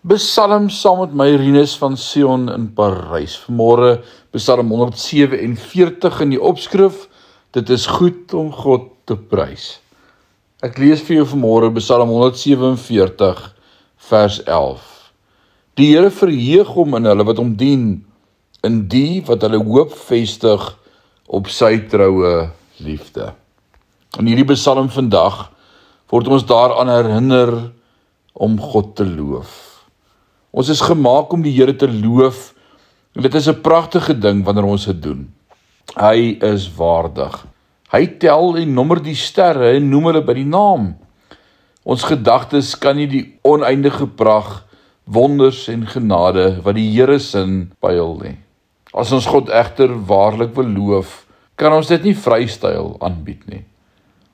Psalm saam met my Rinus van Sion in Parys. Vanmôre Psalm 147 in die opskrif. Dit is goed om God te prys. Ek lees vir jou vanmôre Psalm 147 vers 11. Die Here verheug hom in hulle wat hom dien, in die wat hulle hoop vestig op sy troue liefde. In hierdie Psalm vandag word ons daaraan herinner om God te loof. Ons is gemaak om die Here te loof, en dit is 'n pragtige ding wanneer ons dit doen. Hy is waardig. Hy tel en nommer die sterre en noem hulle by die naam. Ons gedagtes kan nie die oneindige pragt, wonders en genade wat die Here sin pyl nie. As ons God egter waarlik wil loof, kan ons dit nie vrystyl aanbied nie.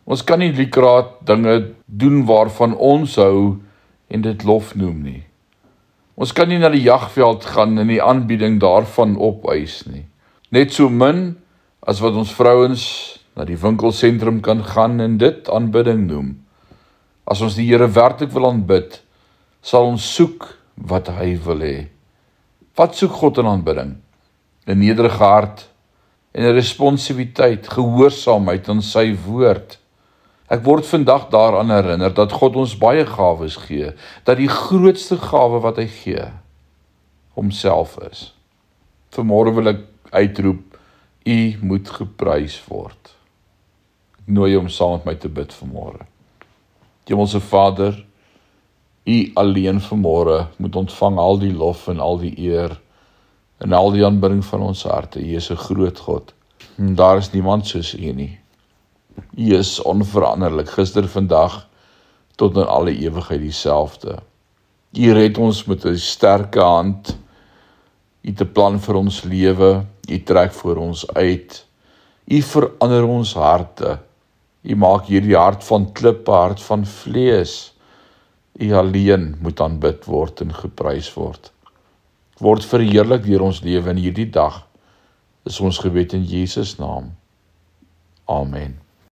Ons kan nie likraat dinge doen waarvan ons hou en dit lof noem nie. Ons kan nie na die jagveld gaan en die aanbieding daarvan opeis nie. Net so min as wat ons vrouens na die winkelsentrum kan gaan en dit aanbidding noem. As ons die Here werklik wil aanbid, sal ons soek wat hy wil hê. Wat soek God in aanbidding? 'n nederige hart en 'n responsiwiteit, gehoorsaamheid aan sy woord. Ek word vandag daaraan herinner dat God ons baie gawes gee, dat die grootste gawe wat hy gee, homself is. Vanmôre wil ek uitroep, U moet geprys word. Ek nooi jou om saam met my te bid vanmôre. Hemelse Vader, U alleen vanmôre moet ontvang al die lof en al die eer en al die aanbidding van ons harte. U is 'n groot God. En daar is niemand soos U nie. U is onveranderlik, gister, vandag, tot in alle ewigheid dieselfde. U red ons met 'n sterke hand. U het 'n plan vir ons lewe. U trek voor ons uit. U verander ons harte. U maak hierdie hart van klip 'n hart van vlees. U alleen moet aanbid word en geprys word. Word verheerlik deur ons lewe in hierdie dag. Is ons gebed in Jesus naam. Amen.